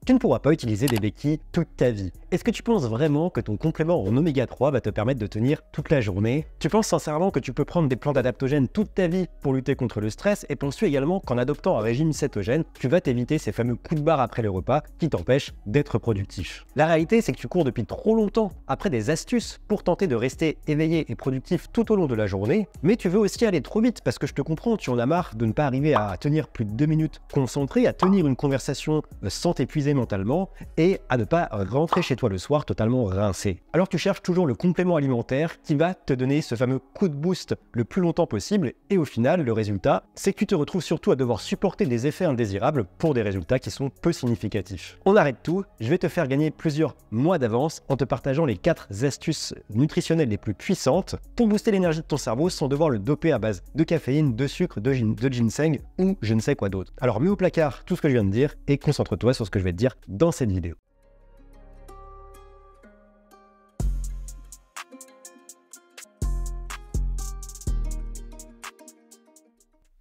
tu ne pourras pas utiliser des béquilles toute ta vie. Est-ce que tu penses vraiment que ton complément en oméga 3 va te permettre de tenir toute la journée? Tu penses sincèrement que tu peux prendre des plantes adaptogènes toute ta vie pour lutter contre le stress? Et penses-tu également qu'en adoptant un régime cétogène, tu vas t'éviter ces fameux coups de barre après le repas qui t'empêchent d'être productif? La réalité, c'est que tu cours depuis trop longtemps après des astuces pour tenter de rester éveillé et productif tout au long de la journée, mais tu veux aussi aller trop vite parce que je te comprends, tu en as marre de ne pas arriver à tenir plus de 2 minutes concentré, à tenir une conversation sans t'épuiser mentalement et à ne pas rentrer chez toi le soir totalement rincé. Alors tu cherches toujours le complément alimentaire qui va te donner ce fameux coup de boost le plus longtemps possible et au final, le résultat, c'est que tu te retrouves surtout à devoir supporter des effets indésirables pour des résultats qui sont peu significatifs. On arrête tout, je vais te faire gagner plusieurs mois d'avance en te partageant les 4 astuces nutritionnelles les plus puissantes pour booster l'énergie de ton cerveau sans devoir le doper à base de caféine, de sucre, de ginseng ou je ne sais quoi d'autre. Alors mets au placard tout ce que je viens de dire et concentre-toi sur ce que je vais te dire dans cette vidéo.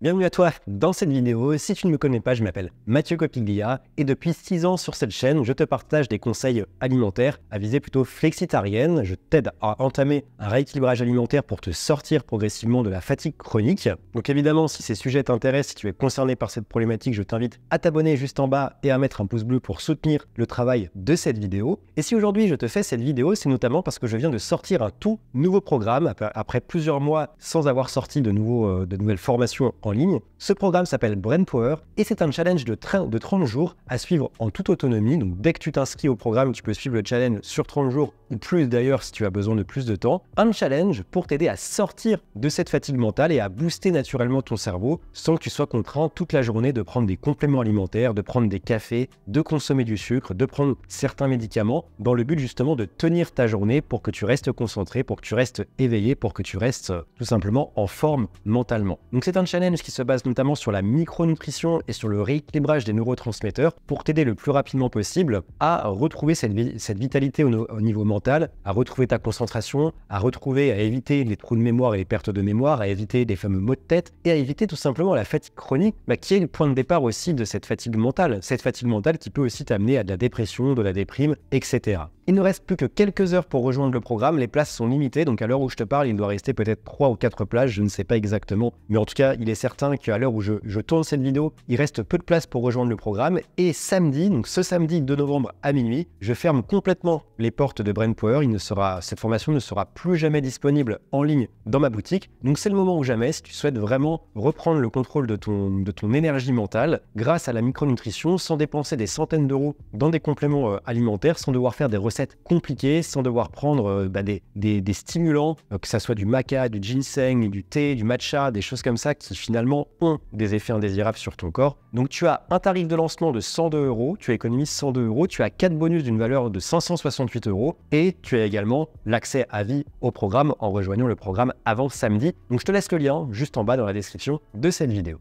Bienvenue à toi dans cette vidéo. Si tu ne me connais pas, je m'appelle Mathieu Copiglia et depuis 6 ans sur cette chaîne, je te partage des conseils alimentaires à visée plutôt flexitarienne. Je t'aide à entamer un rééquilibrage alimentaire pour te sortir progressivement de la fatigue chronique. Donc évidemment, si ces sujets t'intéressent, si tu es concerné par cette problématique, je t'invite à t'abonner juste en bas et à mettre un pouce bleu pour soutenir le travail de cette vidéo. Et si aujourd'hui je te fais cette vidéo, c'est notamment parce que je viens de sortir un tout nouveau programme après plusieurs mois sans avoir sorti de nouvelles formations en ligne. Ce programme s'appelle Brain Power et c'est un challenge de 30 jours à suivre en toute autonomie. Donc dès que tu t'inscris au programme, tu peux suivre le challenge sur 30 jours ou plus d'ailleurs si tu as besoin de plus de temps. Un challenge pour t'aider à sortir de cette fatigue mentale et à booster naturellement ton cerveau sans que tu sois contraint toute la journée de prendre des compléments alimentaires, de prendre des cafés, de consommer du sucre, de prendre certains médicaments dans le but justement de tenir ta journée pour que tu restes concentré, pour que tu restes éveillé, pour que tu restes tout simplement en forme mentalement. Donc c'est un challenge qui se base notamment sur la micronutrition et sur le rééquilibrage des neurotransmetteurs pour t'aider le plus rapidement possible à retrouver cette vitalité au niveau mental, à retrouver ta concentration, à éviter les trous de mémoire et les pertes de mémoire, à éviter les fameux maux de tête et à éviter tout simplement la fatigue chronique qui est le point de départ aussi de cette fatigue mentale. Cette fatigue mentale qui peut aussi t'amener à de la dépression, de la déprime, etc. Il ne reste plus que quelques heures pour rejoindre le programme, les places sont limitées, donc à l'heure où je te parle, il doit rester peut-être 3 ou 4 places, je ne sais pas exactement, mais en tout cas, il est certain qu'à l'heure où je tourne cette vidéo, il reste peu de place pour rejoindre le programme, et samedi, donc ce samedi 2 novembre à minuit, je ferme complètement les portes de Brain Power, cette formation ne sera plus jamais disponible en ligne dans ma boutique, donc c'est le moment ou jamais si tu souhaites vraiment reprendre le contrôle de ton énergie mentale grâce à la micronutrition, sans dépenser des centaines d'euros dans des compléments alimentaires, sans devoir faire des recettes compliquées, sans devoir prendre des stimulants, que ça soit du maca, du ginseng, du thé, du matcha, des choses comme ça qui finalement ont des effets indésirables sur ton corps. Donc tu as un tarif de lancement de 102 €, tu économises 102 €, tu as 4 bonus d'une valeur de 568 € et tu as également l'accès à vie au programme en rejoignant le programme avant samedi. Donc je te laisse le lien juste en bas dans la description de cette vidéo.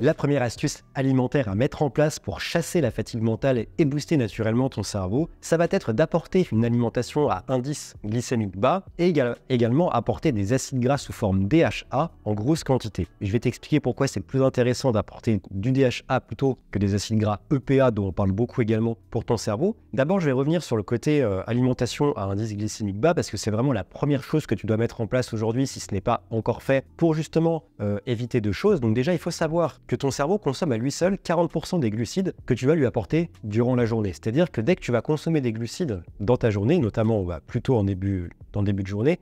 La première astuce alimentaire à mettre en place pour chasser la fatigue mentale et booster naturellement ton cerveau, ça va être d'apporter une alimentation à indice glycémique bas et également apporter des acides gras sous forme DHA en grosse quantité. Je vais t'expliquer pourquoi c'est plus intéressant d'apporter du DHA plutôt que des acides gras EPA dont on parle beaucoup également pour ton cerveau. D'abord, je vais revenir sur le côté alimentation à indice glycémique bas parce que c'est vraiment la première chose que tu dois mettre en place aujourd'hui si ce n'est pas encore fait pour justement éviter 2 choses. Donc déjà, il faut savoir que ton cerveau consomme à lui seul 40% des glucides que tu vas lui apporter durant la journée. C'est-à-dire que dès que tu vas consommer des glucides dans ta journée, notamment plutôt dans le début de journée,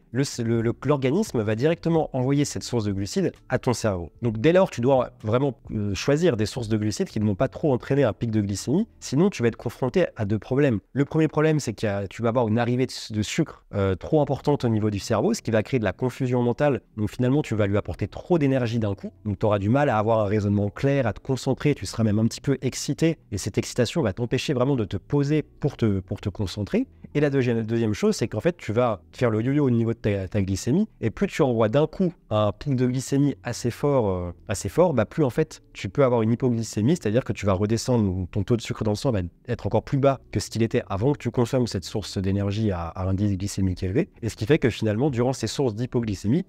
l'organisme va directement envoyer cette source de glucides à ton cerveau. Donc dès lors, tu dois vraiment choisir des sources de glucides qui ne vont pas trop entraîner un pic de glycémie, sinon tu vas être confronté à 2 problèmes. Le premier problème, c'est que tu vas avoir une arrivée de sucre trop importante au niveau du cerveau, ce qui va créer de la confusion mentale. Donc finalement, tu vas lui apporter trop d'énergie d'un coup, donc tu auras du mal à avoir un raisonnement clair, à te concentrer, tu seras même un petit peu excité et cette excitation va t'empêcher vraiment de te poser pour te concentrer. Et la deuxième chose, c'est qu'en fait, tu vas faire le yo-yo au niveau de ta glycémie. Et plus tu envoies d'un coup un pic de glycémie assez fort, plus en fait tu peux avoir une hypoglycémie, c'est-à-dire que tu vas redescendre, ton taux de sucre dans le sang va être encore plus bas que ce qu'il était avant que tu consommes cette source d'énergie à indice glycémique élevé. Et ce qui fait que finalement, durant ces sources d'hypoglycémie,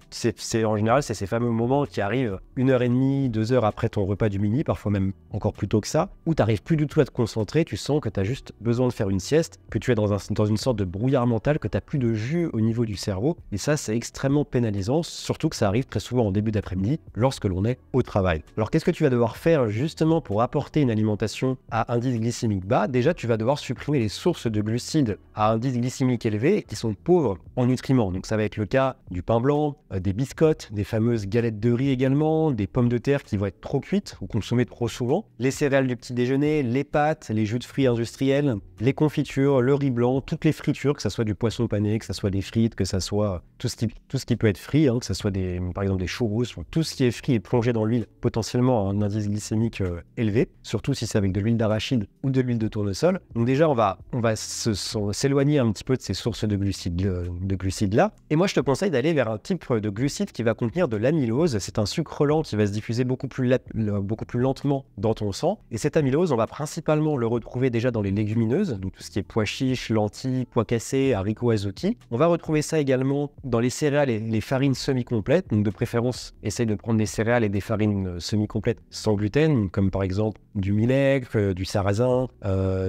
en général, c'est ces fameux moments qui arrivent 1h30, 2 heures après ton repas du midi, parfois même encore plus tôt que ça, où tu n'arrives plus du tout à te concentrer, tu sens que tu as juste besoin de faire une sieste, que tu es dans une sorte de brouillard mental, que tu n'as plus de jus au niveau du cerveau. Et ça, c'est extrêmement pénalisant, surtout que ça arrive très souvent en début d'après-midi, lorsque l'on est au travail. Alors qu'est-ce que tu vas devoir faire justement pour apporter une alimentation à indice glycémique bas? Déjà, tu vas devoir supprimer les sources de glucides à indice glycémique élevé qui sont pauvres en nutriments. Donc ça va être le cas du pain blanc, des biscottes, des fameuses galettes de riz également, des pommes de terre qui vont être trop cuites ou consommées trop souvent, les céréales du petit déjeuner, les pâtes, les jus de fruits industriels, les confitures, le riz blanc, toutes les fritures, que ce soit du poisson pané, que ce soit des frites, que ce soit tout ce qui peut être frit, que ce soit par exemple des churros, tout ce qui est frit et plongé dans l'huile, potentiellement à un indice glycémique élevé, surtout si c'est avec de l'huile d'arachide ou de l'huile de tournesol. Donc déjà, on va s'éloigner un petit peu de ces sources de glucides là. Et moi, je te conseille d'aller vers un type de glucide qui va contenir de l'amylose. C'est un sucre lent qui va se diffuser beaucoup plus lentement dans ton sang. Et cet amylose, on va principalement le retrouver déjà dans les légumineuses, donc tout ce qui est pois chiches, lentilles, pois cassés, haricots azuki. On va retrouver ça également dans les céréales et les farines semi-complètes. Donc de préférence, essaye de prendre des céréales et des farines semi-complètes sans gluten, comme par exemple du millet, du sarrasin,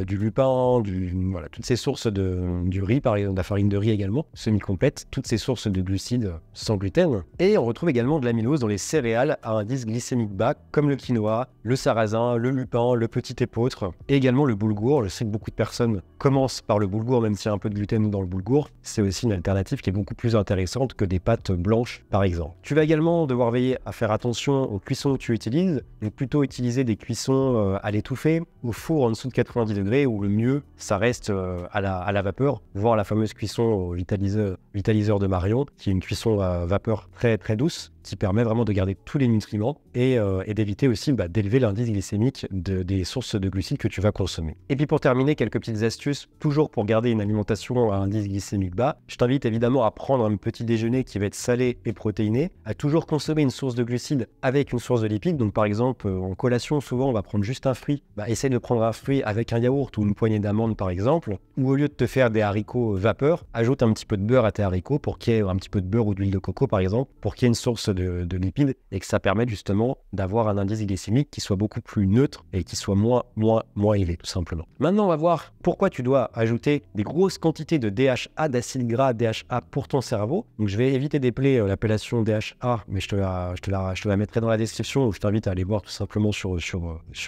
du lupin, voilà, toutes ces sources du riz, par exemple, de la farine de riz également, semi-complète, toutes ces sources de glucides sans gluten. Et on retrouve également de l'amylose dans les céréales à indice glycémique bas, comme le quinoa, le sarrasin, le lupin, le petit épeautre, et également le boulgour. Je sais que beaucoup de personnes commencent par le boulgour, même s'il y a un peu de gluten dans le boulgour. C'est aussi une alternative qui est beaucoup plus intéressante que des pâtes blanches, par exemple. Tu vas également devoir veiller à faire attention aux cuissons que tu utilises, donc plutôt utiliser des cuissons à l'étouffée, au four en dessous de 90 degrés, ou le mieux, ça reste à la vapeur, voire la fameuse cuisson au vitaliseur de Marion, qui est une cuisson à vapeur très très douce, qui permet vraiment de garder tous les nutriments et d'éviter aussi d'élever l'indice glycémique des sources de glucides que tu vas consommer. Et puis pour terminer, quelques petites astuces, toujours pour garder une alimentation à indice glycémique bas. Je t'invite évidemment à prendre un petit déjeuner qui va être salé et protéiné, à toujours consommer une source de glucides avec une source de lipides. Donc par exemple, en collation, souvent on va prendre juste un fruit. Essaye de prendre un fruit avec un yaourt ou une poignée d'amandes par exemple, ou au lieu de te faire des haricots vapeur, ajoute un petit peu de beurre à tes haricots pour qu'il y ait un petit peu de beurre ou d'huile de coco par exemple, pour qu'il y ait une source de lipides et que ça permette justement d'avoir un indice glycémique qui soit beaucoup plus neutre et qui soit moins élevé tout simplement. Maintenant, on va voir pourquoi tu dois ajouter des grosses quantités de DHA, d'acide gras DHA pour ton cerveau. Donc je vais éviter d'épeler l'appellation DHA, mais je te la mettrai dans la description, où je t'invite à aller voir tout simplement sur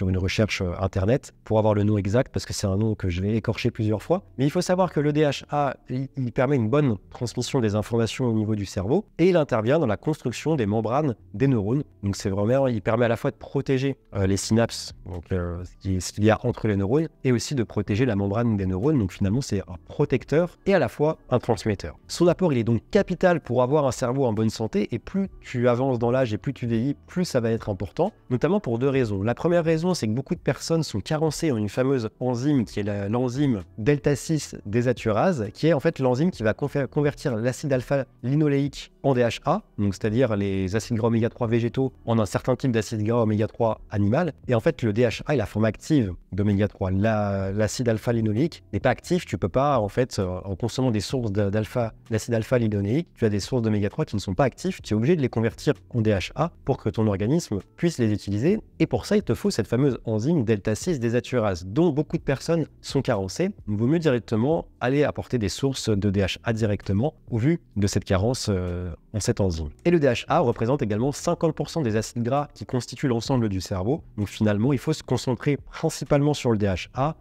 une recherche internet pour avoir le nom exact, parce que c'est un nom que je vais écorcher plusieurs fois. Mais il faut savoir que le DHA, il permet une bonne transmission des informations au niveau du cerveau et il intervient dans la construction des membranes des neurones. Donc c'est vraiment, il permet à la fois de protéger les synapses, donc ce qu'il y a entre les neurones, et aussi de protéger la membrane des neurones. Donc finalement, c'est un protecteur et à la fois un transmetteur. Son apport, il est donc capital pour avoir un cerveau en bonne santé, et plus tu avances dans l'âge et plus tu vieillis, plus ça va être important, notamment pour deux raisons. La première raison, c'est que beaucoup de personnes sont carencées en une fameuse enzyme qui est l'enzyme delta-6 désaturase, qui est en fait l'enzyme qui va convertir l'acide alpha-linoléique en DHA, donc c'est-à-dire les acides gras oméga 3 végétaux en un certain type d'acide gras oméga 3 animal. Et en fait, le DHA est la forme active d'oméga 3. L'acide alpha-linoléique n'est pas actif. Tu peux pas, en fait, en consommant des sources d'acide alpha-linoléique, tu as des sources d'oméga 3 qui ne sont pas actifs. Tu es obligé de les convertir en DHA pour que ton organisme puisse les utiliser. Et pour ça, il te faut cette fameuse enzyme delta-6 désaturase, dont beaucoup de personnes sont carencées. Il vaut mieux directement aller apporter des sources de DHA directement, au vu de cette carence en cette enzyme. Et le DHA représente également 50% des acides gras qui constituent l'ensemble du cerveau. Donc finalement, il faut se concentrer principalement sur le DHA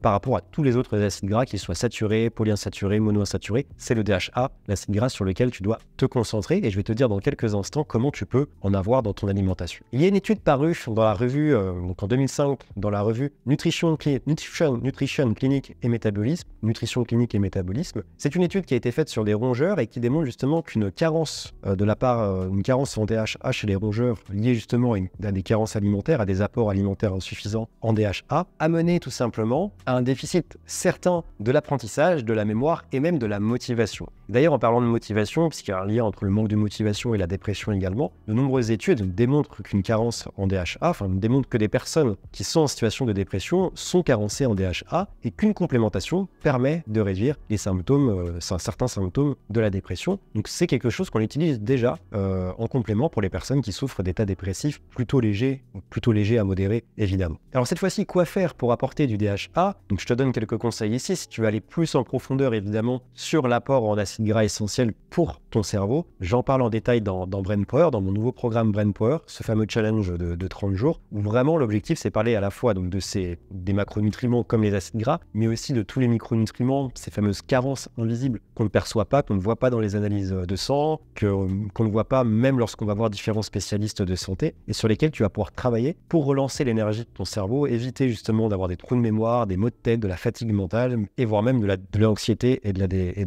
par rapport à tous les autres acides gras, qu'ils soient saturés, polyinsaturés, monoinsaturés. C'est le DHA, l'acide gras sur lequel tu dois te concentrer, et je vais te dire dans quelques instants comment tu peux en avoir dans ton alimentation. Il y a une étude parue dans la revue, donc en 2005, dans la revue Nutrition Clinique et Métabolisme. Nutrition clinique et métabolisme. C'est une étude qui a été faite sur des rongeurs et qui démontre justement qu'une carence une carence en DHA chez les rongeurs liée justement à des carences alimentaires, à des apports alimentaires insuffisants en DHA, a mené tout simplement à un déficit certain de l'apprentissage, de la mémoire et même de la motivation. D'ailleurs, en parlant de motivation, puisqu'il y a un lien entre le manque de motivation et la dépression également, de nombreuses études démontrent qu'une carence en DHA, démontrent que des personnes qui sont en situation de dépression sont carencées en DHA et qu'une complémentation permet de réduire les symptômes, certains symptômes de la dépression. Donc c'est quelque chose qu'on utilise déjà en complément pour les personnes qui souffrent d'états dépressifs plutôt légers à modérés, évidemment. Alors cette fois-ci, quoi faire pour apporter du DHA? Donc je te donne quelques conseils ici. Si tu veux aller plus en profondeur, évidemment, sur l'apport en acides gras essentiels pour ton cerveau, j'en parle en détail dans Brain Power, dans mon nouveau programme Brain Power, ce fameux challenge de 30 jours, où vraiment l'objectif c'est parler à la fois donc, des macronutriments comme les acides gras, mais aussi de tous les micronutriments, ces fameuses carences invisibles qu'on ne perçoit pas, qu'on ne voit pas dans les analyses de sang, qu'on ne voit pas même lorsqu'on va voir différents spécialistes de santé, et sur lesquels tu vas pouvoir travailler pour relancer l'énergie de ton cerveau, éviter justement d'avoir des trous de mémoire, des maux de tête, de la fatigue mentale, et voire même de l'anxiété et de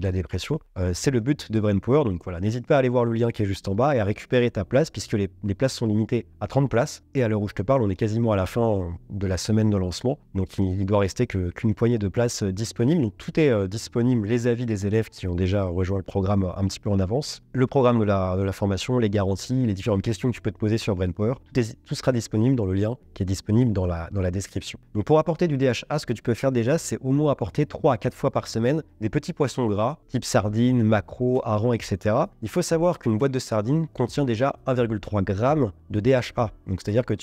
la dépression. C'est le but de Brain Power, donc voilà, n'hésite pas à aller voir le lien qui est juste en bas et à récupérer ta place, puisque les places sont limitées à 30 places, et à l'heure où je te parle, on est quasiment à la fin de la semaine de lancement, donc il doit rester qu'une poignée de places disponibles, donc tout est disponible, les avis des élèves qui ont déjà rejoint le programme un petit peu en avance, le programme de la formation, les garanties, les différentes questions que tu peux te poser sur Brain Power, tout sera disponible dans le lien qui est disponible dans la description. Donc pour apporter du DHA, ce que tu peux faire déjà, c'est au moins apporter 3 à 4 fois par semaine des petits poissons gras, type sardines, maquereaux, harengs, etc. Il faut savoir qu'une boîte de sardines contient déjà 1,3 g de DHA. Donc c'est-à-dire que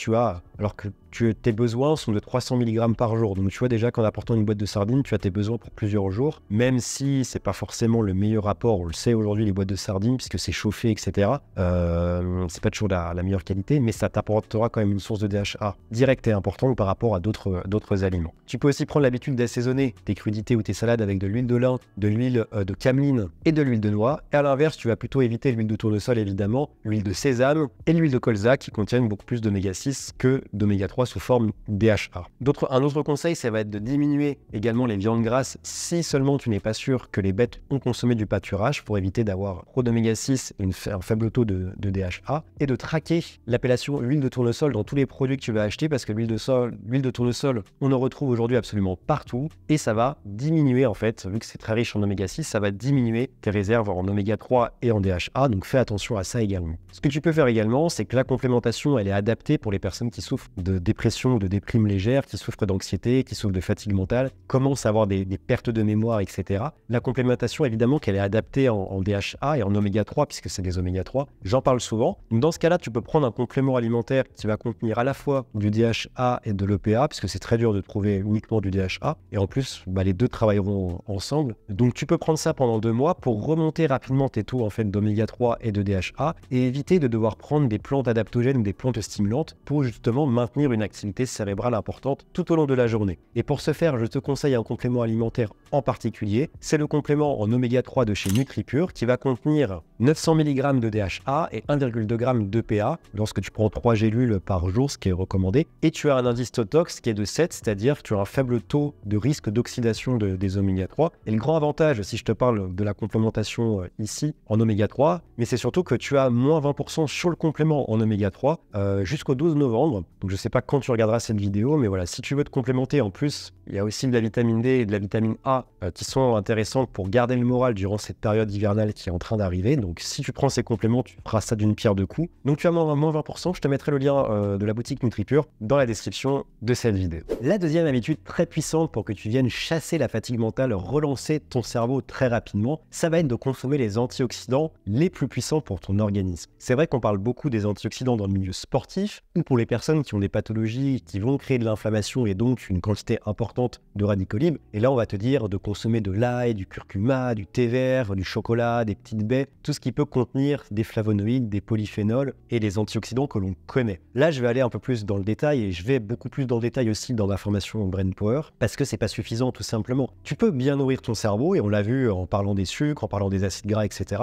alors que tes besoins sont de 300 mg par jour. Donc tu vois déjà qu'en apportant une boîte de sardines, tu as tes besoins pour plusieurs jours, même si c'est pas forcément le meilleur rapport. On le sait aujourd'hui, les boîtes de sardines, puisque c'est chauffé, etc. C'est pas toujours la meilleure qualité, mais ça t'apportera quand même une source de DHA directe et importante par rapport à d'autres aliments. Tu peux aussi prendre l'habitude d'assaisonner tes crudités ou tes salades avec de l'huile de lin, de l'huile de cameline et de l'huile de noix. Et à l'inverse, tu vas plutôt éviter l'huile de tournesol, évidemment, l'huile de sésame et l'huile de colza qui contiennent beaucoup plus d'oméga 6 que d'oméga 3 sous forme DHA. Un autre conseil, ça va être de diminuer également les viandes grasses si seulement tu n'es pas sûr que les bêtes ont consommé du pâturage pour éviter d'avoir trop d'oméga 6 et un faible taux de DHA, et de traquer l'appellation huile de tournesol dans tous les produits que tu vas acheter, parce que l'huile de tournesol, on en retrouve aujourd'hui absolument partout, et ça va diminuer en fait, vu que c'est très riche en oméga 6, ça va diminuer tes réserves en oméga 3 et en DHA, donc fais attention à ça également. Ce que tu peux faire également, c'est que la complémentation, elle est adaptée pour les personnes qui souffrent de dépression ou de déprime légère, qui souffrent d'anxiété, qui souffrent de fatigue mentale, commencent à avoir des pertes de mémoire, etc. La complémentation, évidemment, qu'elle est adaptée en DHA et en oméga 3, puisque c'est des oméga 3. J'en parle souvent. Donc, dans ce cas-là, tu peux prendre un complément alimentaire qui va contenir à la fois du DHA et de l'EPA, puisque c'est très dur de trouver uniquement du DHA. Et en plus, les deux travailleront ensemble. Donc, tu peux prendre ça pendant 2 mois pour remonter rapidement tes taux en fait, d'oméga 3 et de DHA, et éviter de devoir prendre des plantes adaptogènes ou des plantes stimulantes pour justement maintenir une activité cérébrale importante tout au long de la journée. Et pour ce faire, je te conseille un complément alimentaire en particulier. C'est le complément en oméga 3 de chez NutriPure qui va contenir 900 mg de DHA et 1,2 g d'EPA lorsque tu prends 3 gélules par jour, ce qui est recommandé. Et tu as un indice Totox qui est de 7, c'est-à-dire que tu as un faible taux de risque d'oxydation des oméga 3. Et le grand avantage, si je te parle de la complémentation ici en oméga 3, mais c'est surtout que tu as moins 20% sur le complément en oméga 3 jusqu'au 12 novembre. Donc je sais pas quand tu regarderas cette vidéo, mais voilà, si tu veux te complémenter en plus, il y a aussi de la vitamine D et de la vitamine A qui sont intéressantes pour garder le moral durant cette période hivernale qui est en train d'arriver. Donc si tu prends ces compléments, tu feras ça d'une pierre deux coups. Donc tu as moins 20%, je te mettrai le lien de la boutique NutriPure dans la description de cette vidéo. La deuxième habitude très puissante pour que tu viennes chasser la fatigue mentale, relancer ton cerveau très rapidement, ça va être de consommer les antioxydants les plus puissants pour ton organisme. C'est vrai qu'on parle beaucoup des antioxydants dans le milieu sportif ou pour les personnes qui ont des pathologies qui vont créer de l'inflammation et donc une quantité importante de radicaux libres. Et là, on va te dire de consommer de l'ail, du curcuma, du thé vert, du chocolat, des petites baies, tout ce qui peut contenir des flavonoïdes, des polyphénols et des antioxydants que l'on connaît. Là, je vais aller un peu plus dans le détail et je vais beaucoup plus dans le détail aussi dans ma formation Brain Power parce que c'est pas suffisant tout simplement. Tu peux bien nourrir ton cerveau et on l'a vu en parlant des sucres, en parlant des acides gras, etc.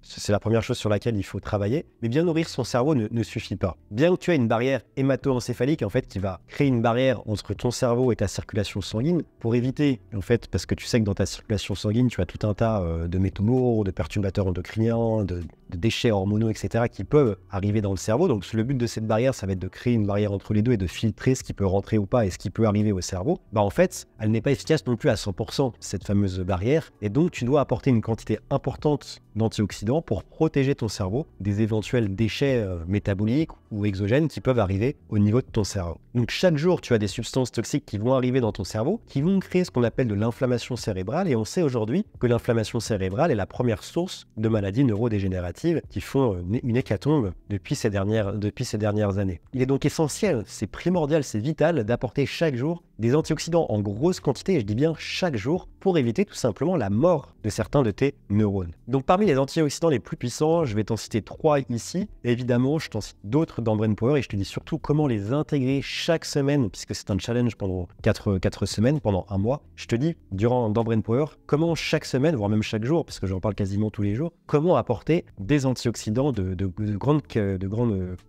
C'est la première chose sur laquelle il faut travailler. Mais bien nourrir son cerveau ne suffit pas. Bien que tu aies une barrière hémato-encéphalique en fait qui va créer une barrière entre ton cerveau et ta circulation sanguine pour éviter en fait, parce que tu sais que dans ta circulation sanguine, tu as tout un tas de métaux lourds, de perturbateurs endocriniens, de déchets hormonaux, etc., qui peuvent arriver dans le cerveau. Donc le but de cette barrière, ça va être de créer une barrière entre les deux et de filtrer ce qui peut rentrer ou pas et ce qui peut arriver au cerveau. En fait, elle n'est pas efficace non plus à 100%, cette fameuse barrière. Et donc, tu dois apporter une quantité importante d'antioxydants pour protéger ton cerveau des éventuels déchets métaboliques ou exogènes qui peuvent arriver au niveau de ton cerveau. Donc chaque jour, tu as des substances toxiques qui vont arriver dans ton cerveau, qui vont créer ce qu'on appelle de l'inflammation cérébrale, et on sait aujourd'hui que l'inflammation cérébrale est la première source de maladies neurodégénératives qui font une hécatombe depuis ces dernières années. Il est donc essentiel, c'est primordial, c'est vital d'apporter chaque jour des antioxydants en grosse quantité, et je dis bien chaque jour, pour éviter tout simplement la mort de certains de tes neurones. Donc parmi les antioxydants les plus puissants, je vais t'en citer 3 ici. Et évidemment, je t'en cite d'autres dans Brain Power et je te dis surtout comment les intégrer chaque semaine, puisque c'est un challenge pendant 4 semaines, pendant un mois. Je te dis, dans Brain Power, comment chaque semaine, voire même chaque jour, parce que j'en parle quasiment tous les jours, comment apporter des antioxydants de grande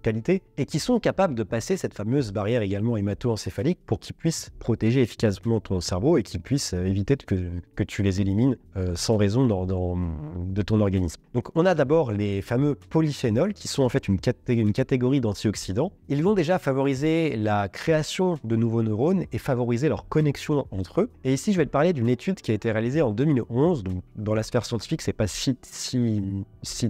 qualité et qui sont capables de passer cette fameuse barrière également hémato-encéphalique pour qu'ils puissent protéger efficacement ton cerveau et qu'ils puissent éviter que tu les élimines sans raison de ton organisme. Donc on a d'abord les fameux polyphénols qui sont en fait une catégorie d'antioxydants. Ils vont déjà favoriser la création de nouveaux neurones et favoriser leur connexion entre eux. Et ici je vais te parler d'une étude qui a été réalisée en 2011. Donc dans la sphère scientifique, c'est pas si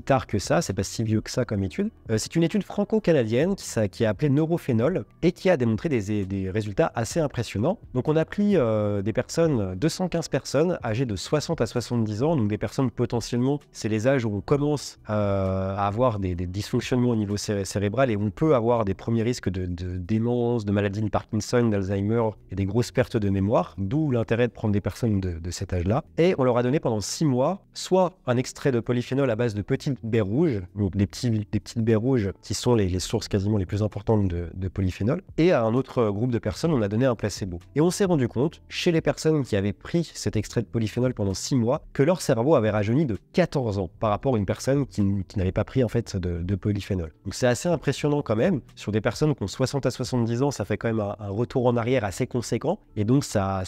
tard que ça, c'est pas si vieux que ça comme étude. C'est une étude franco-canadienne qui est appelée Neurophénol et qui a démontré des résultats assez impressionnants. Donc on a pris 215 personnes âgées de 60 à 70 ans, donc des personnes potentiellement, c'est les âges où on commence à avoir des dysfonctionnements au niveau cérébral et on peut avoir des premiers risques de démence, de maladie de Parkinson, d'Alzheimer et des grosses pertes de mémoire, d'où l'intérêt de prendre des personnes de cet âge-là. Et on leur a donné pendant 6 mois soit un extrait de polyphénol à base de petites baies rouges, donc des petites baies rouges qui sont les sources quasiment les plus importantes de polyphénol, et à un autre groupe de personnes, on a donné un placebo. Et on s'est rendu compte, chez les personnes qui avaient pris cet extrait de polyphénol pendant 6 mois, que leur cerveau avait rajeuni de 14 ans par rapport à une personne qui n'avait pas pris en fait de polyphénol. Donc c'est assez impressionnant quand même. Sur des personnes qui ont 60 à 70 ans, ça fait quand même un retour en arrière assez conséquent. Et donc ça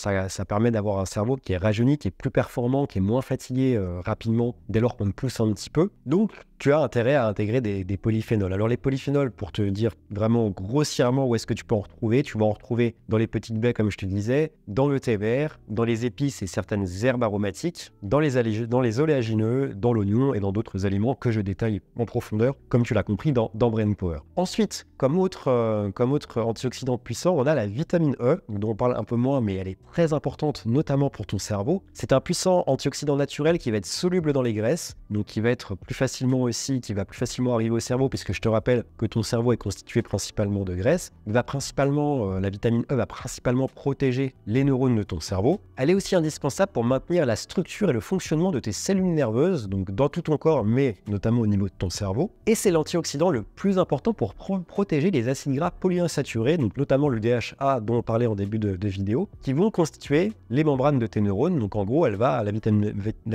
permet d'avoir un cerveau qui est rajeuni, qui est plus performant, qui est moins fatigué rapidement dès lors qu'on le pousse un petit peu. Donc tu as intérêt à intégrer des polyphénols. Alors les polyphénols, pour te dire vraiment grossièrement où est-ce que tu peux en retrouver, tu vas en retrouver dans les petites baies comme je te disais, dans le thé vert, dans les épices et certaines herbes aromatiques, dans les oléagineux, dans l'oignon et dans d'autres aliments que je détaille en profondeur, comme tu l'as compris dans Brain Power. Ensuite, comme autre antioxydant puissant, on a la vitamine E, dont on parle un peu moins, mais elle est très importante, notamment pour ton cerveau. C'est un puissant antioxydant naturel qui va être soluble dans les graisses, donc qui va plus facilement arriver au cerveau, puisque je te rappelle que ton cerveau est constitué principalement de graisse. La vitamine E va principalement protéger les neurones de ton cerveau. Elle est aussi indispensable pour maintenir la structure et le fonctionnement de tes cellules nerveuses, donc dans tout ton corps, mais notamment au niveau de ton cerveau. Et c'est l'antioxydant le plus important pour protéger les acides gras polyinsaturés, donc notamment le DHA dont on parlait en début de vidéo, qui vont constituer les membranes de tes neurones. Donc en gros, la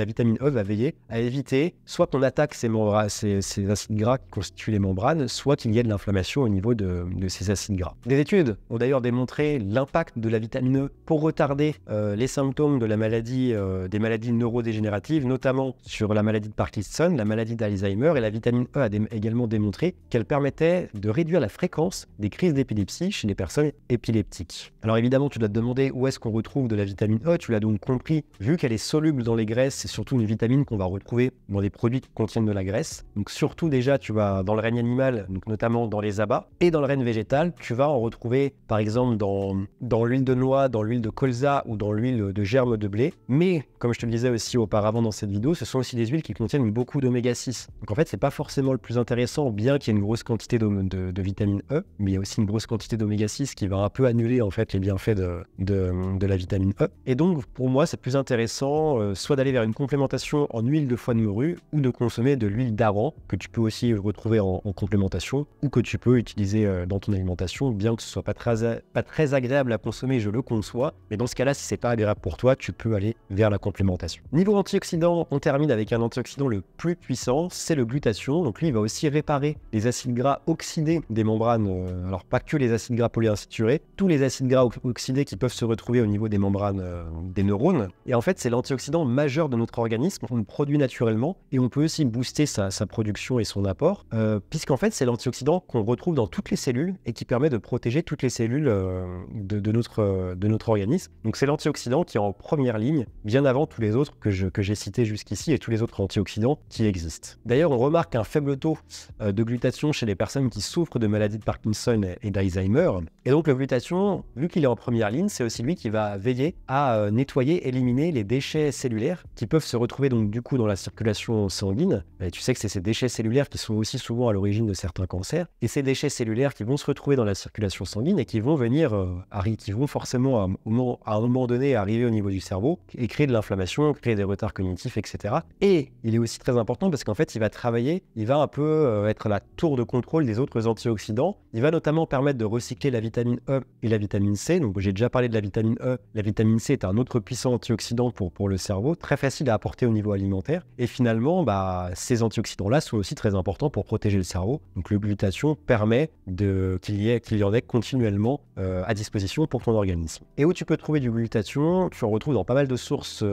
vitamine E va veiller à éviter soit qu'on attaque ces acides gras qui constituent les membranes, soit qu'il y ait de l'inflammation au niveau de ces acides gras. Des études ont d'ailleurs démontré l'impact de la vitamine E pour retarder les symptômes de des maladies neurodégénératives, notamment sur la maladie de Parkinson, la maladie d'Alzheimer, et la vitamine E a également démontré qu'elle permettait de réduire la fréquence des crises d'épilepsie chez les personnes épileptiques. Alors évidemment, tu dois te demander où est-ce qu'on retrouve de la vitamine E, tu l'as donc compris, vu qu'elle est soluble dans les graisses, c'est surtout une vitamine qu'on va retrouver dans des produits qui contiennent de la graisse. Donc surtout déjà, tu vas dans le règne animal, donc notamment dans les abats, et dans le règne végétal, tu vas en retrouver par exemple dans l'huile de noix, dans l'huile de colza ou dans l'huile de germe de blé. Mais comme je te le disais aussi auparavant dans cette vidéo, ce sont aussi des huiles qui contiennent beaucoup d'oméga 6. Donc en fait, c'est pas forcément le plus intéressant, bien qu'il y ait une grosse quantité de vitamine E, mais il y a aussi une grosse quantité d'oméga 6 qui va un peu annuler en fait les bienfaits de la vitamine E. Et donc pour moi, c'est plus intéressant soit d'aller vers une complémentation en huile de foie de morue ou de consommer de l'huile d'hareng que tu peux aussi retrouver en complémentation ou que tu peux utiliser dans ton alimentation, bien que ce soit pas très agréable à consommer, je le conçois. Mais dans ce cas-là, si c'est pas agréable pour toi, tu peux aller vers la complémentation. Niveau antioxydant, on termine avec un antioxydant le plus puissant, c'est le glutathion. Donc lui, il va aussi réparer les acides gras oxydés des membranes. Alors pas que les acides gras polyinsaturés, tous les acides gras oxydés qui peuvent se retrouver au niveau des membranes des neurones. Et en fait, c'est l'antioxydant majeur de notre organisme qu'on produit naturellement et on peut aussi booster sa production et son apport, puisqu'en fait, c'est l'antioxydant qu'on retrouve dans toutes les cellules et qui permet de protéger toutes les cellules de notre organisme. Donc, c'est l'antioxydant qui est en première ligne, bien avant tous les autres que j'ai cités jusqu'ici et tous les autres antioxydants qui existent. D'ailleurs, on remarque un faible taux de glutathion chez les personnes qui souffrent de maladies de Parkinson et d'Alzheimer. Et donc, le glutathion, vu qu'il est en première ligne, c'est aussi lui qui va veiller à nettoyer, éliminer les déchets cellulaires qui peuvent se retrouver donc du coup dans la circulation sanguine. Et tu sais que c'est ces déchets cellulaires qui sont aussi souvent à l'origine de certains cancers. Et ces déchets cellulaires qui vont se retrouver dans la circulation sanguine et qui vont venir, qui vont forcément à un moment donné arriver au niveau du cerveau et créer de l'inflammation, créer des retards cognitifs, etc. Et il est aussi très important parce qu'en fait, il va travailler, il va un peu être la tour de contrôle des autres antioxydants. Il va notamment permettre de recycler la vitamine E et la vitamine C. Donc, j'ai déjà parlé de la vitamine E. La vitamine C est un autre puissant antioxydant pour le cerveau, très facile à apporter au niveau alimentaire. Et finalement, ces antioxydants-là sont aussi très importants pour protéger le cerveau. Donc, le glutathion permet qu'il y en ait continuellement à disposition pour ton organisme. Et où tu peux trouver du glutathion, tu en retrouves dans pas mal de sources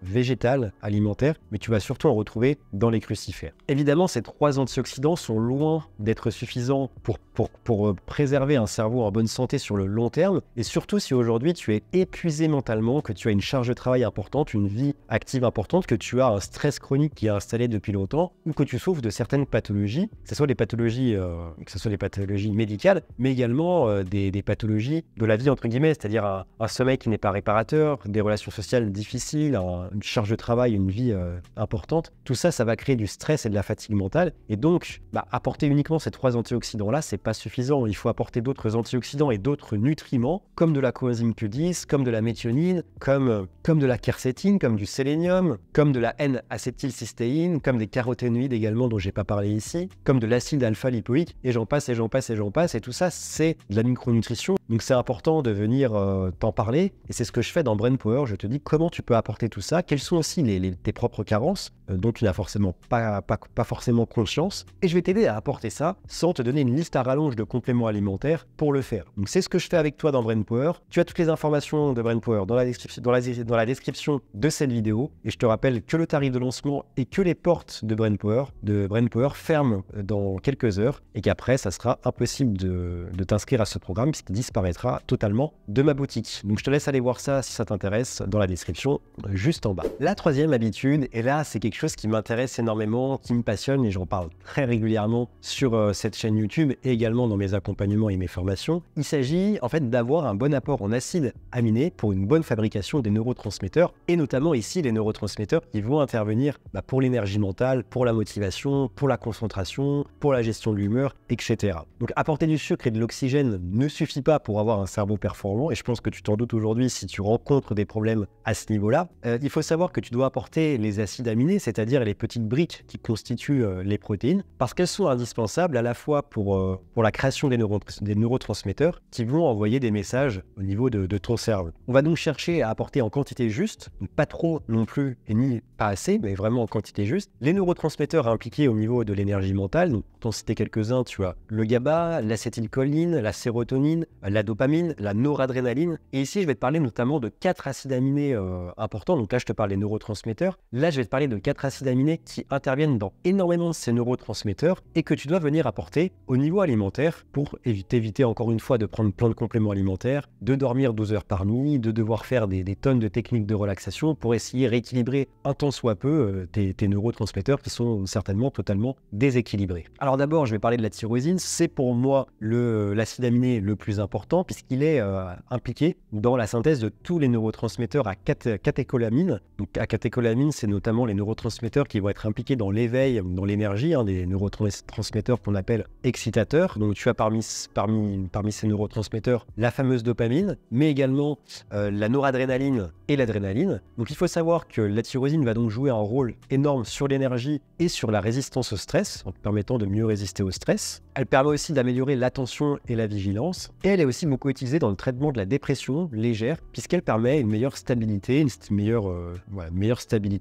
végétales, alimentaires, mais tu vas surtout en retrouver dans les crucifères. Évidemment, ces 3 antioxydants sont loin d'être suffisants pour préserver un cerveau en bonne santé sur le long terme, et surtout si aujourd'hui tu es épuisé mentalement, que tu as une charge de travail importante, une vie active importante, que tu as un stress chronique qui est installé depuis longtemps, ou que tu souffres de certaines pathologies, que ce soit les pathologies médicales, mais également des pathologies de la vie entre guillemets, c'est-à-dire un sommeil qui n'est pas réparateur, des relations sociales difficiles, une charge de travail, une vie importante. Tout ça, ça va créer du stress et de la fatigue mentale. Et donc, apporter uniquement ces 3 antioxydants-là, c'est pas suffisant. Il faut apporter d'autres antioxydants et d'autres nutriments, comme de la coenzyme Q10, comme de la méthionine, comme de la quercétine, comme du sélénium, comme de la N-acétylcystéine, comme des caroténoïdes également dont j'ai pas parlé ici, comme de l'acide alpha-lipoïque, et j'en passe, et j'en passe, et j'en passe. Et tout ça, c'est de la micronutrition. Donc, c'est important de venir t'en parler. Et c'est ce que je fais dans Brain Power. Je te dis comment tu peux apporter tout ça, quelles sont aussi tes propres carences, dont tu n'as forcément pas forcément conscience, et je vais t'aider à apporter ça sans te donner une liste à rallonge de compléments alimentaires pour le faire. Donc c'est ce que je fais avec toi dans Brain Power. Tu as toutes les informations de Brain Power dans la description de cette vidéo, et je te rappelle que le tarif de lancement et que les portes de Brain Power ferment dans quelques heures, et qu'après ça sera impossible de t'inscrire à ce programme puisqu'il disparaîtra totalement de ma boutique. Donc je te laisse aller voir ça si ça t'intéresse dans la description juste en bas. La 3e habitude, et là c'est quelque chose qui m'intéresse énormément, qui me passionne, et j'en parle très régulièrement sur cette chaîne YouTube et également dans mes accompagnements et mes formations. Il s'agit en fait d'avoir un bon apport en acides aminés pour une bonne fabrication des neurotransmetteurs, et notamment ici les neurotransmetteurs qui vont intervenir pour l'énergie mentale, pour la motivation, pour la concentration, pour la gestion de l'humeur, etc. Donc apporter du sucre et de l'oxygène ne suffit pas pour avoir un cerveau performant, et je pense que tu t'en doutes aujourd'hui si tu rencontres des problèmes à ce niveau-là. Il faut savoir que tu dois apporter les acides aminés, c'est-à-dire les petites briques qui constituent les protéines, parce qu'elles sont indispensables à la fois pour la création des neurotransmetteurs qui vont envoyer des messages au niveau de ton cerveau. On va donc chercher à apporter en quantité juste, pas trop non plus et ni pas assez, mais vraiment en quantité juste, les neurotransmetteurs impliqués au niveau de l'énergie mentale. Donc, pour t'en citer quelques-uns, tu as le GABA, l'acétylcholine, la sérotonine, la dopamine, la noradrénaline. Et ici, je vais te parler notamment de 4 acides aminés importants. Donc là, je te parle des neurotransmetteurs. Là, je vais te parler de 4 acides aminés qui interviennent dans énormément de ces neurotransmetteurs et que tu dois venir apporter au niveau alimentaire pour éviter encore une fois de prendre plein de compléments alimentaires, de dormir 12 heures par nuit, de devoir faire des tonnes de techniques de relaxation pour essayer de rééquilibrer un tant soit peu tes neurotransmetteurs qui sont certainement totalement déséquilibrés. Alors d'abord, je vais parler de la tyrosine. C'est pour moi l'acide aminé le plus important puisqu'il est impliqué dans la synthèse de tous les neurotransmetteurs à catécholamine. Donc à catécholamine, c'est notamment les neurotransmetteurs qui vont être impliqués dans l'éveil, dans l'énergie, des neurotransmetteurs qu'on appelle excitateurs. Donc tu as parmi ces neurotransmetteurs la fameuse dopamine, mais également la noradrénaline et l'adrénaline. Donc il faut savoir que la tyrosine va donc jouer un rôle énorme sur l'énergie et sur la résistance au stress, en permettant de mieux résister au stress. Elle permet aussi d'améliorer l'attention et la vigilance, et elle est aussi beaucoup utilisée dans le traitement de la dépression légère, puisqu'elle permet une meilleure stabilité,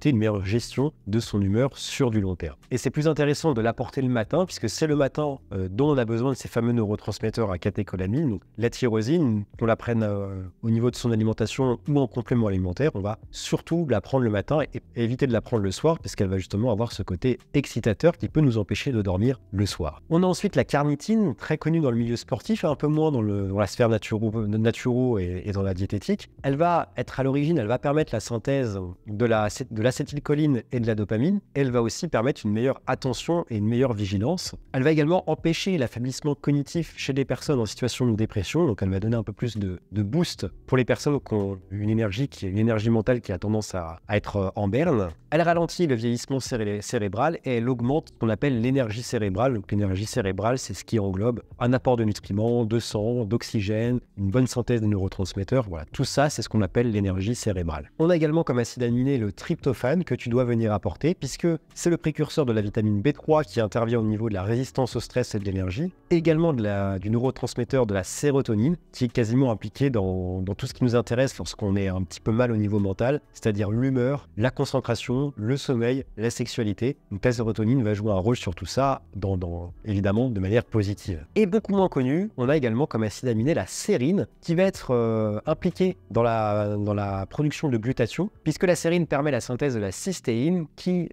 une meilleure gestion de son humeur sur du long terme. Et c'est plus intéressant de l'apporter le matin, puisque c'est le matin dont on a besoin de ces fameux neurotransmetteurs à catécholamine, donc la tyrosine, qu'on la prenne au niveau de son alimentation ou en complément alimentaire. On va surtout la prendre le matin et éviter de la prendre le soir, parce qu'elle va justement avoir ce côté excitateur qui peut nous empêcher de dormir le soir. On a ensuite la carnitine, très connue dans le milieu sportif, un peu moins dans la sphère naturo et dans la diététique. Elle va être à l'origine, elle va permettre la synthèse de l'acétylcholine et de la dopamine. Elle va aussi permettre une meilleure attention et une meilleure vigilance. Elle va également empêcher l'affaiblissement cognitif chez des personnes en situation de dépression, donc elle va donner un peu plus de boost pour les personnes qui ont une énergie mentale qui a tendance à être en berne. Elle ralentit le vieillissement cérébral et elle augmente ce qu'on appelle l'énergie cérébrale. Donc l'énergie cérébrale, c'est ce qui englobe un apport de nutriments, de sang, d'oxygène, une bonne synthèse des neurotransmetteurs. Voilà, tout ça, c'est ce qu'on appelle l'énergie cérébrale. On a également comme acide aminé le tryptophane que tu dois venir apporter, puisque c'est le précurseur de la vitamine B3 qui intervient au niveau de la résistance au stress et de l'énergie, et également du neurotransmetteur de la sérotonine, qui est quasiment impliqué dans tout ce qui nous intéresse lorsqu'on est un petit peu mal au niveau mental, c'est-à-dire l'humeur, la concentration, le sommeil, la sexualité. Donc la sérotonine va jouer un rôle sur tout ça, évidemment de manière positive. Et beaucoup moins connu, on a également comme acide aminé la sérine, qui va être impliquée dans la production de glutathion, puisque la sérine permet la synthèse de la cystéine,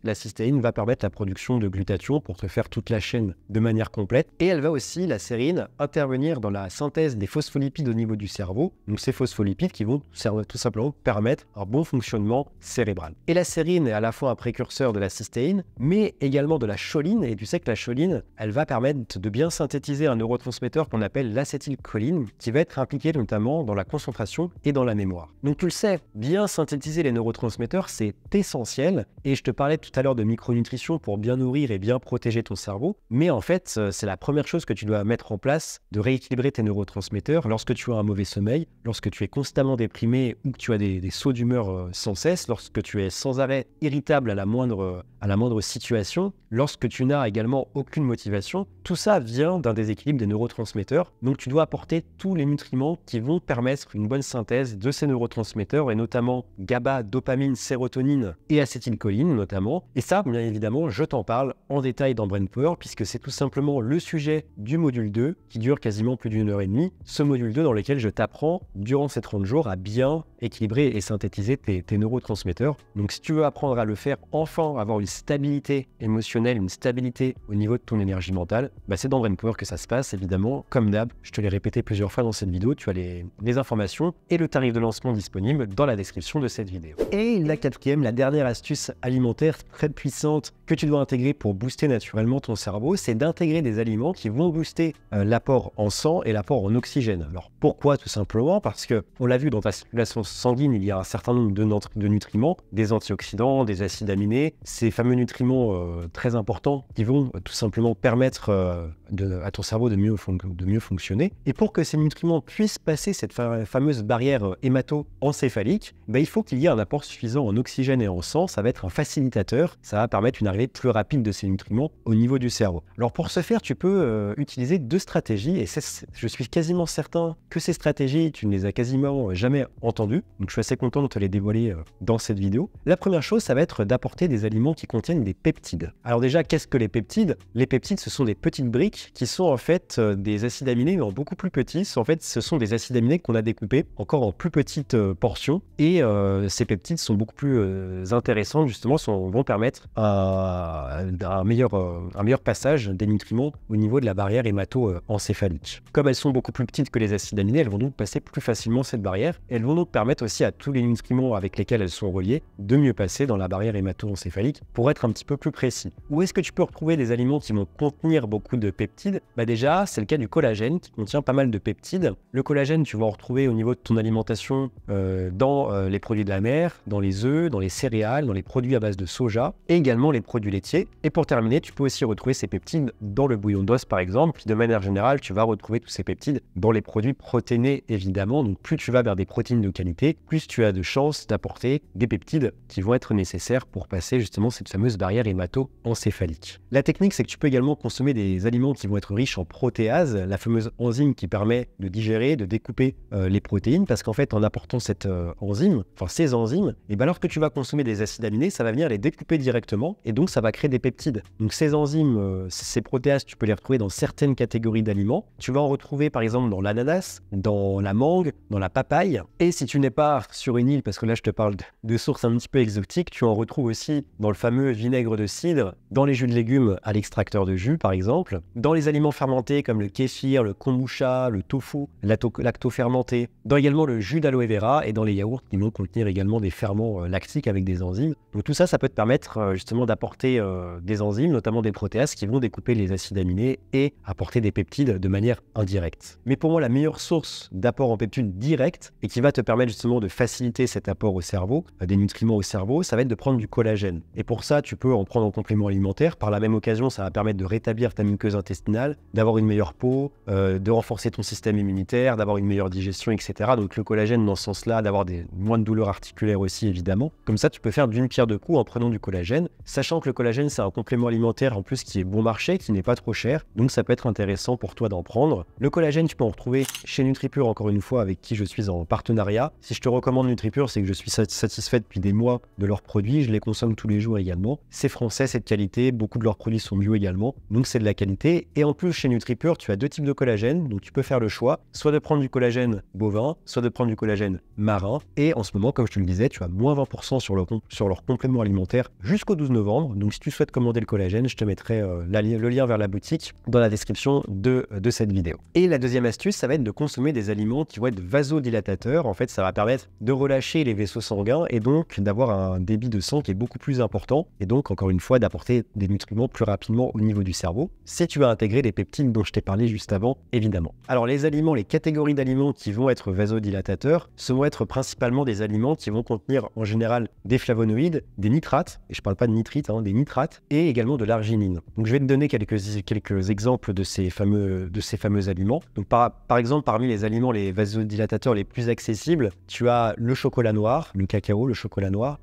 la cystéine va permettre la production de glutathion pour te faire toute la chaîne de manière complète. Et elle va aussi, la sérine, intervenir dans la synthèse des phospholipides au niveau du cerveau, donc ces phospholipides qui vont tout simplement permettre un bon fonctionnement cérébral. Et la sérine est à la fois un précurseur de la cystéine, mais également de la choline, et tu sais que la choline, elle va permettre de bien synthétiser un neurotransmetteur qu'on appelle l'acétylcholine, qui va être impliqué notamment dans la concentration et dans la mémoire. Donc tu le sais, bien synthétiser les neurotransmetteurs, c'est essentiel, et je te parlais tout à l'heure de micronutrition pour bien nourrir et bien protéger ton cerveau, mais en fait, c'est la première chose que tu dois mettre en place, de rééquilibrer tes neurotransmetteurs lorsque tu as un mauvais sommeil, lorsque tu es constamment déprimé ou que tu as des sauts d'humeur sans cesse, lorsque tu es sans arrêt irritable à la moindre situation, lorsque tu n'as également aucune motivation. Tout ça vient d'un déséquilibre des neurotransmetteurs, donc tu dois apporter tous les nutriments qui vont permettre une bonne synthèse de ces neurotransmetteurs, et notamment GABA, dopamine, sérotonine et acétylcholine notamment. Et ça, bien évidemment, je t'en parle en détail dans Brain Power, puisque c'est tout simplement le sujet du module 2 qui dure quasiment plus d'1h30. Ce module 2 dans lequel je t'apprends durant ces 30 jours à bien équilibrer et synthétiser tes neurotransmetteurs. Donc si tu veux apprendre à le faire, enfin avoir une stabilité émotionnelle, une stabilité au niveau de ton énergie mentale, c'est dans Brain Power que ça se passe, évidemment. Comme d'hab, je te l'ai répété plusieurs fois dans cette vidéo, tu as les informations et le tarif de lancement disponible dans la description de cette vidéo. Et la quatrième, la dernière astuce alimentaire très puissante que tu dois intégrer pour booster naturellement ton cerveau, c'est d'intégrer des aliments qui vont booster l'apport en sang et l'apport en oxygène. Alors pourquoi? Tout simplement parce que, on l'a vu, dans ta circulation sanguine, il y a un certain nombre de nutriments, des antioxydants, des acides aminés, ces fameux nutriments très importants qui vont tout simplement permettre à ton cerveau de mieux fonctionner. Et pour que ces nutriments puissent passer cette fameuse barrière hémato-encéphalique, il faut qu'il y ait un apport suffisant en oxygène et en sang. Ça va être un facilitateur, ça va permettre une arrivée plus rapide de ces nutriments au niveau du cerveau. Alors pour ce faire, tu peux utiliser deux stratégies, et je suis quasiment certain que ces stratégies, tu ne les as quasiment jamais entendues, donc je suis assez content de te les dévoiler dans cette vidéo. La première chose, ça va être d'apporter des aliments qui contiennent des peptides. Alors déjà, qu'est-ce que les peptides? Les peptides, ce sont des petites briques qui sont en fait des acides aminés, mais en beaucoup plus petits. En fait, ce sont des acides aminés qu'on a découpés encore en plus petites portions, et ces peptides sont beaucoup plus intéressants, justement, vont permettre un meilleur passage des nutriments au niveau de la barrière hémato-encéphalique. Comme elles sont beaucoup plus petites que les acides aminés, elles vont donc passer plus facilement cette barrière, et elles vont donc permettre aussi à tous les nutriments avec lesquels elles sont reliées de mieux passer dans la barrière hémato-encéphalique. Pour être un petit peu plus précis, où est-ce que tu peux retrouver des aliments qui vont contenir beaucoup de peptides? Déjà, c'est le cas du collagène qui contient pas mal de peptides. Le collagène, tu vas en retrouver au niveau de ton alimentation dans les produits de la mer, dans les œufs, dans les céréales, dans les produits à base de soja, et également les produits laitiers. Et pour terminer, tu peux aussi retrouver ces peptides dans le bouillon d'os par exemple. Puis de manière générale, tu vas retrouver tous ces peptides dans les produits protéinés évidemment. Donc plus tu vas vers des protéines de qualité, plus tu as de chances d'apporter des peptides qui vont être nécessaires pour passer justement cette fameuse barrière hémato-encéphalique. La technique, c'est que tu peux également consommer des aliments qui vont être riches en protéase, la fameuse enzyme qui permet permet de digérer, de découper les protéines, parce qu'en fait, en apportant cette enzyme, enfin ces enzymes, et ben lorsque tu vas consommer des acides aminés, ça va venir les découper directement, et donc ça va créer des peptides. Donc ces enzymes, ces protéases, tu peux les retrouver dans certaines catégories d'aliments. Tu vas en retrouver par exemple dans l'ananas, dans la mangue, dans la papaye. Et si tu n'es pas sur une île, parce que là je te parle de sources un petit peu exotiques, tu en retrouves aussi dans le fameux vinaigre de cidre, dans les jus de légumes à l'extracteur de jus par exemple, dans les aliments fermentés comme le kéfir, le kombucha, le tofu, lacto-fermenté, dans également le jus d'aloe vera et dans les yaourts qui vont contenir également des ferments lactiques avec des enzymes. Donc tout ça, ça peut te permettre justement d'apporter des enzymes, notamment des protéases qui vont découper les acides aminés et apporter des peptides de manière indirecte. Mais pour moi, la meilleure source d'apport en peptides direct et qui va te permettre justement de faciliter cet apport au cerveau, des nutriments au cerveau, ça va être de prendre du collagène. Et pour ça, tu peux en prendre en complément alimentaire. Par la même occasion, ça va permettre de rétablir ta muqueuse intestinale, d'avoir une meilleure peau, de renforcer ton système immunitaire, d'avoir une meilleure digestion, etc. Donc le collagène dans ce sens-là, d'avoir moins de douleurs articulaires aussi évidemment. Comme ça, tu peux faire d'une pierre deux coups en prenant du collagène, sachant que le collagène, c'est un complément alimentaire en plus qui est bon marché, qui n'est pas trop cher. Donc ça peut être intéressant pour toi d'en prendre. Le collagène, tu peux en retrouver chez NutriPure, encore une fois, avec qui je suis en partenariat. Si je te recommande NutriPure, c'est que je suis satisfait depuis des mois de leurs produits. Je les consomme tous les jours également. C'est français, c'est de qualité. Beaucoup de leurs produits sont bio également. Donc c'est de la qualité. Et en plus, chez NutriPure, tu as deux types de collagène. Donc tu peux faire le choix, soit de prendre du collagène bovin, soit de prendre du collagène marin. Et en ce moment, comme je te le disais, tu as moins 20% sur leur complément alimentaire jusqu'au 12 novembre. Donc si tu souhaites commander le collagène, je te mettrai le lien vers la boutique dans la description de cette vidéo. Et la deuxième astuce, ça va être de consommer des aliments qui vont être vasodilatateurs. En fait, ça va permettre de relâcher les vaisseaux sanguins et donc d'avoir un débit de sang qui est beaucoup plus important et donc encore une fois d'apporter des nutriments plus rapidement au niveau du cerveau si tu vas intégrer les peptides dont je t'ai parlé juste avant, évidemment. Alors les aliments, les catégories d'aliments qui vont être vasodilatateurs, ce vont être principalement des aliments qui vont contenir en général des flavonoïdes, des nitrates, et je parle pas de nitrites, des nitrates, et également de l'arginine. Donc je vais te donner quelques exemples de ces fameux aliments. Donc par exemple, parmi les aliments, les vasodilatateurs les plus accessibles, tu as le chocolat noir, le cacao ou le chocolat noir.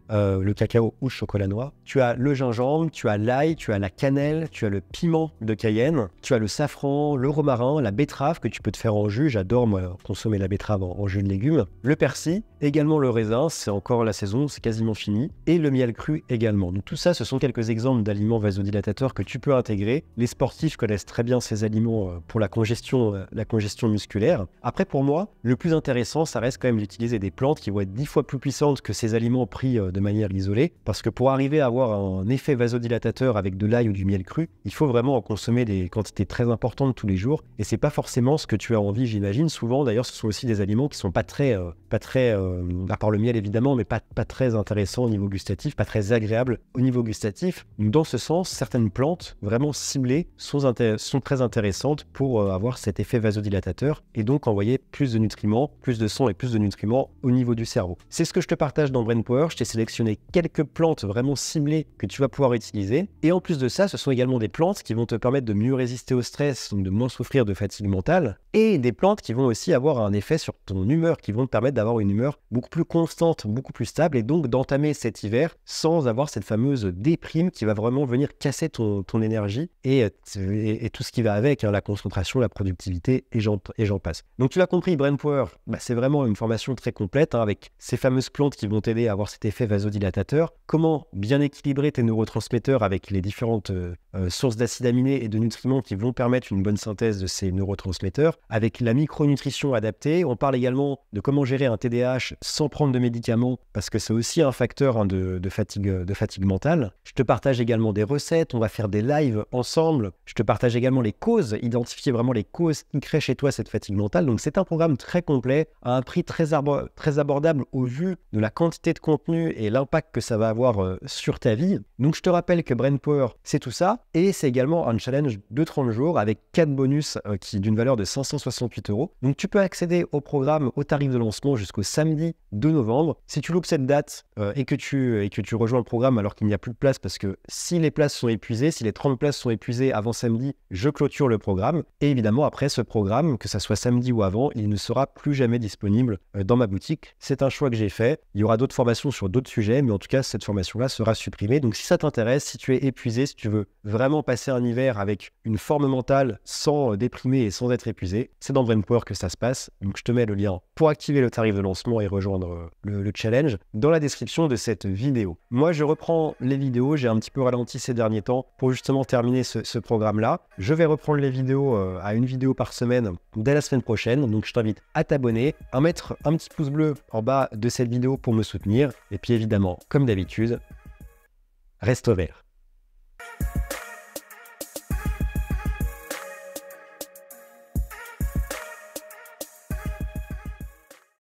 Tu as le gingembre, tu as l'ail, tu as la cannelle, tu as le piment de Cayenne, tu as le safran, le romarin, la betterave que tu peux te faire en jus. J'adore moi consommer la betterave en jus de légumes. Le persil, également le raisin, c'est encore la saison, c'est quasiment fini. Et le miel cru également. Donc tout ça, ce sont quelques exemples d'aliments vasodilatateurs que tu peux intégrer. Les sportifs connaissent très bien ces aliments pour la congestion musculaire. Après, pour moi, le plus intéressant, ça reste quand même d'utiliser des plantes qui vont être 10 fois plus puissantes que ces aliments pris de manière isolée. Parce que pour arriver à avoir un effet vasodilatateur avec de l'ail ou du miel cru, il faut vraiment en consommer des quantités très importantes tous les jours. Et c'est pas forcément ce que tu as envie, j'imagine. Souvent, d'ailleurs, ce sont aussi des aliments qui sont pas très, à part le miel évidemment, mais pas très intéressants au niveau gustatif, pas très agréables au niveau gustatif. Donc, dans ce sens, certaines plantes vraiment ciblées sont très intéressantes pour avoir cet effet vasodilatateur et donc envoyer plus de nutriments, plus de sang et plus de nutriments au niveau du cerveau. C'est ce que je te partage dans Brain Power. Je t'ai sélectionné quelques plantes vraiment ciblées que tu vas pouvoir utiliser. Et en plus de ça, ce sont également des plantes qui vont te permettre de mieux résister au stress, donc de moins souffrir de fatigue mentale, et des plantes qui vont aussi avoir un effet sur ton humeur, qui vont te permettre d'avoir une humeur beaucoup plus constante, beaucoup plus stable, et donc d'entamer cet hiver sans avoir cette fameuse déprime qui va vraiment venir casser ton énergie et tout ce qui va avec, la concentration, la productivité, et j'en passe. Donc tu l'as compris, Brain Power, c'est vraiment une formation très complète avec ces fameuses plantes qui vont t'aider à avoir cet effet vasodilatateur, comment bien équilibrer tes neurotransmetteurs avec les différentes sources d'acides aminés et de nutriments qui vont permettre une bonne synthèse de ces neurotransmetteurs, avec la micronutrition adaptée. On parle également de comment gérer un TDAH sans prendre de médicaments, parce que c'est aussi un facteur de fatigue mentale. Je te partage également des recettes, on va faire des lives ensemble. Je te partage également les causes, identifier vraiment les causes qui créent chez toi cette fatigue mentale. Donc c'est un programme très complet, à un prix très abordable au vu de la quantité de contenu et l'impact que ça va avoir sur ta vie. Donc je te rappelle que Brain Power, c'est tout ça, et c'est également un challenge de 30 jours avec 4 bonus qui d'une valeur de 568 €. Donc tu peux accéder au programme au tarif de lancement jusqu'au samedi samedi 2 novembre. Si tu loupes cette date et que tu rejoins le programme alors qu'il n'y a plus de place, parce que si les places sont épuisées, si les 30 places sont épuisées avant samedi, je clôture le programme. Et évidemment, après ce programme, que ça soit samedi ou avant, il ne sera plus jamais disponible dans ma boutique. C'est un choix que j'ai fait. Il y aura d'autres formations sur d'autres sujets, mais en tout cas, cette formation-là sera supprimée. Donc si ça t'intéresse, si tu es épuisé, si tu veux vraiment passer un hiver avec une forme mentale sans déprimer et sans être épuisé, c'est dans Brainpower que ça se passe. Donc je te mets le lien pour activer le tarif de lancement et rejoindre le challenge dans la description de cette vidéo. Moi, je reprends les vidéos. J'ai un petit peu ralenti ces derniers temps pour justement terminer ce programme-là. Je vais reprendre les vidéos à une vidéo par semaine dès la semaine prochaine. Donc je t'invite à t'abonner, à mettre un petit pouce bleu en bas de cette vidéo pour me soutenir. Et puis évidemment, comme d'habitude, reste vert.